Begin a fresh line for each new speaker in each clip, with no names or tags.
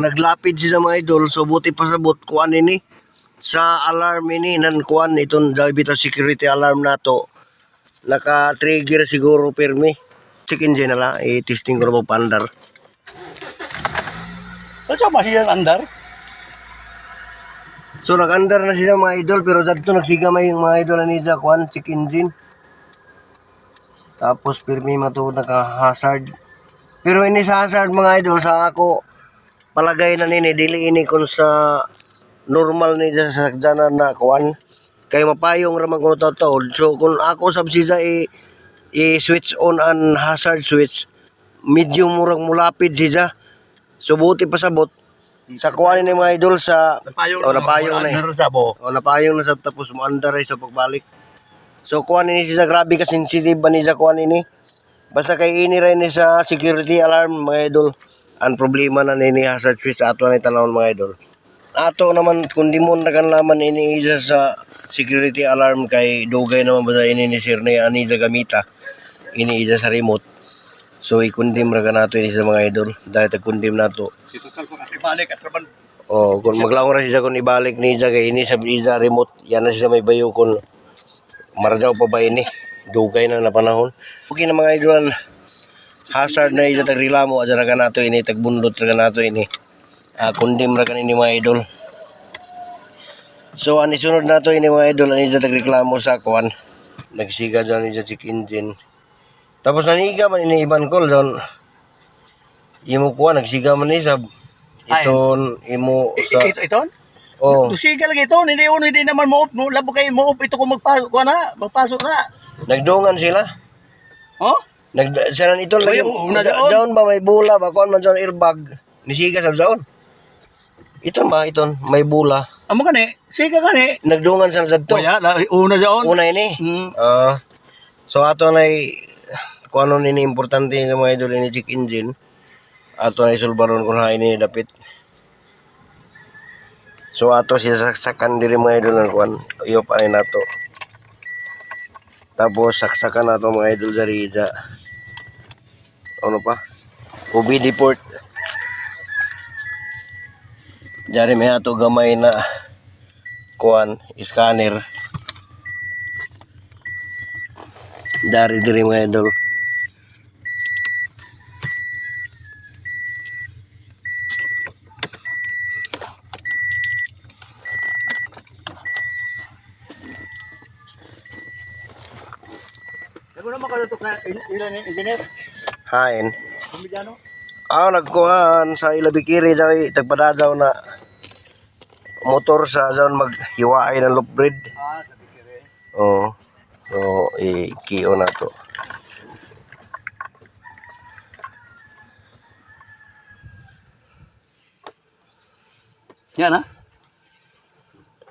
Naglapid siya mga idol, so buti pasabot kuan ini sa alarm ini nan kuan iton bitaw security alarm nato. Naka-trigger siguro pirmi. Check engine nala, i-testing ko na pandar.
Ano ba siya andar?
So nag-andar na siya mga idol, pero dadto nagsigamay yung mga idol ni sa kuan check engine. Tapos pirmi mato naka-hazard. Pero ini sa hazard mga idol sa ako palagay na nini dili ini kun sa normal ni sa sakjanan na kuan kay mapayong ra man kuno taod. So kung ako sab siya i-switch on an hazard switch, medyo murag mulapid siya. So buti pasabot sa kuan ni mga idol sa napayong na. Napayong na sa tapos mo andar sa pagbalik. So kuan ini siya grabe ka sensitive ba ni sa kuan ini. Basta kay ini ra ni sa security alarm mga idol. Ang problema na nini hazard switch ato na tanawon mga idol. Ato naman kung di mo nakanlaman ini isa sa security alarm kay dugay naman ba ini ni sir ni ani sa gamita. Ini isa sa remote. So ikundim ra nato ini sa mga idol. Dahil tagkundim nato.
Ibalik at raban.
Oh, kung maglaong ra siya kung ibalik ni siya kay ini sa isa remote, yan na siya may bayo kung marjaw pa ba ini. Dugay na panahon. Okay na mga idol. Hazard na isa tagreklamo aja ra nato ini tagbundot ra nato ini. Kundim ra kanini mga idol. So ani sunod nato ini mga idol ani isa tagreklamo sa kuan. Nagsiga dyan ni check engine. Tapos naniga man ini iban call don. Imo kuan nagsiga man ni sa iton imo sa
Iton?
Oh.
Dusiga lagi ito, hindi naman mo labo kayo mo ito kung magpasok na.
Nagdungan sila.
Oh?
Nagsanan ito lagi. Down ba may bula ba kuan man dyan airbag. Nisiga sa zone. Iton ba iton may bula.
Amo gani, siga gani.
Nagdungan sa zadto.
Una zone.
Una ini. So ato na kung ano nini importante sa mga idol ini check engine. Ato na isulbaron kung hain ini dapit. So ato siya saksakan diri mga idol ng kuan. Iyo pa ay nato. Tapos saksakan nato mga idol sa rija. Ano pa? OBD port. Jari may ato gamay na kuan, scanner. Dari diri mga idol.
Ako naman ka ito ilan engineer?
Hain.
Kumidyano?
Nagkuhan sa Ilabikiri dahil tagpadadaw na motor sa zone maghiwaay ng loop bridge.
Sa Bikiri.
Oo. So, i-kio na to.
Yan ha?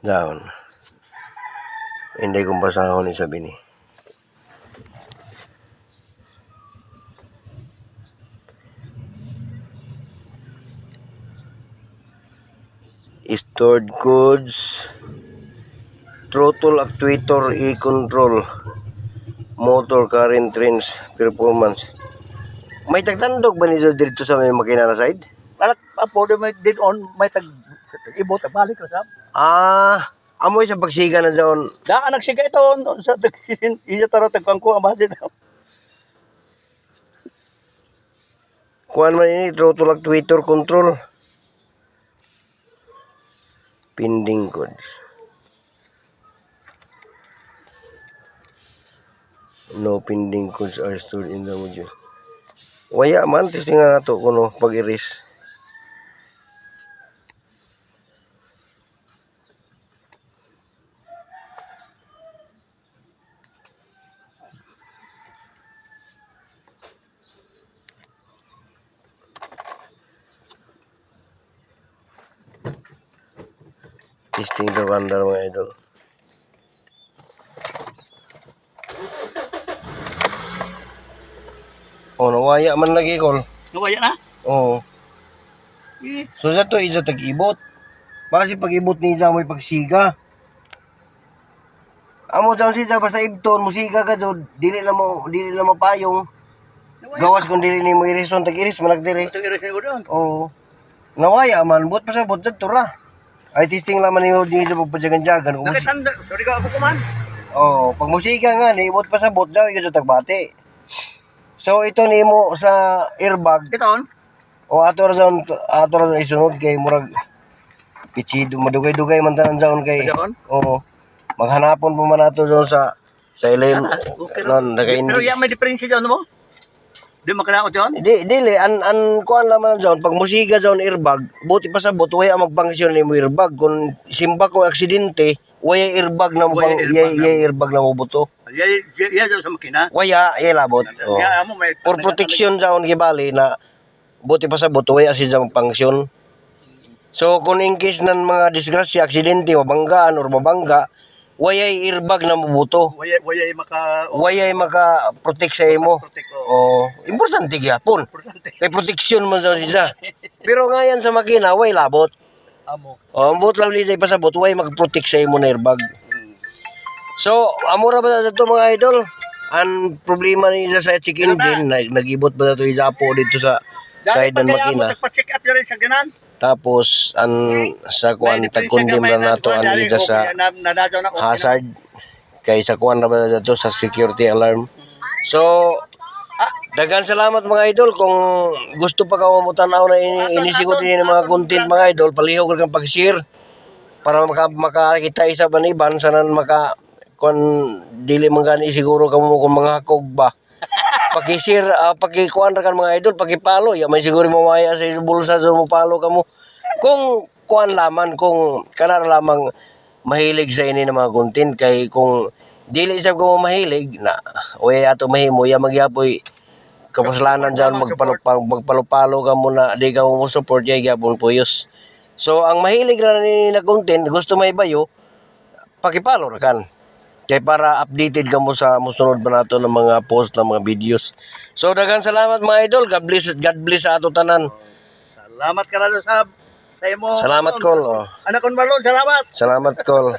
Down. Hindi kong basahon ni sabi ni. Stored codes, throttle actuator e-control, motor current range performance. May tagtandog ba niyo dito sa may makina na side?
Balak po may din on may ibot balik ra sab.
Amoy sa pagsiga na doon.
Daan nagsiga ito sa iya taro tagkangko ang base.
Kuan man ini throttle actuator control. Pending codes. No pending codes are stored in the module. Waya man, testing nga nato kuno pag-erase. Testing the bandar mga idol. Nawaya man lagi kol.
Nawaya na?
Oo. So sa to isa tag-ibot. Basi pag-ibot ni isa mo'y pagsiga. Amo daw siya basta ibton musiga ka so dili na mo payong. Gawas kung dili ni mo iris on tag-iris malagdiri.
Tag-iris ko doon.
Oo. Nawaya man, buot pa sa buot sa tura. Ay testing laman ni Hodin sa pagpadyagan-jagan.
Bakit tanda? Sorry ka ako kuman.
Oh, pag musika nga ni buot pa sa buot daw ikaw tagbati. So ito nimo sa airbag
Kiton?
o ato ra isunod kay murag pichido madugay-dugay man tanan zaon kay.
Kiton?
Oo. Maghanapon pa man nato doon sa ilalim
Okay.
non naka-indi.
Pero yan may diferensya dyan mo? Di makalaot dyan?
Dili an kuan laman zone pag musika zone airbag buti pa sa buto way ang magpangsyon nimo airbag kung simba ko aksidente way airbag na mo
Way
pang
airbag na.
airbag na mo buto
Yan dyan sa makina.
waya labot oh.
Yan mo may...
For protection zone gibali na buti pa sa buto way asin sa magpangsyon so kung in case nan mga disgrasya aksidente mabanggaan or mabangga way airbag na mo buto
Wayay maka...
wayay maka-protect sa imo.
Protect,
Oh, importante gyapon.
Importante.
Kay proteksyon man sa siya. Pero ngayon sa makina, way labot.
Amo.
Oh, ang buot lang lisay pasabot, way mag-protect sa imo na airbag. So, amura ba sa ito mga idol? Ang problema ni sa check engine, nag-ibot ba ito isapo dito sa side ng makina.
Nagpa-check up yun sa ganan.
Tapos, sa kuan, tagkundim na nato ang ida sa hazard. Kay sa kuan na ba ito sa security alarm. So, dagan salamat mga idol kung gusto pa ka mo tanaw na inisigot din ng mga content mga idol palihog kang pag-share para makakita isa ba ni ban sanan maka kon dili man gani siguro kamo kung mga hakog ba paki-share paki-kuan ra kan mga idol paki-follow ya may siguro mo maya sa bulsa so mo follow kamo kung kuan laman kung kana lamang mahilig sa ini ng mga content kay kung dili sa ko mahilig na oy ato mahimo ya magyapoy kapaslanan dyan magpalo-palo ka muna di ka mo support yay gyapon puyos so ang mahilig ra ni na content gusto may bayo pakipalo ra kan kay para updated ka mo sa musunod pa nato ng mga post ng mga videos so daghang salamat mga idol God bless sa ato tanan
Salamat ka na sa imo.
salamat call oh.
Anak kon balon, salamat.
salamat call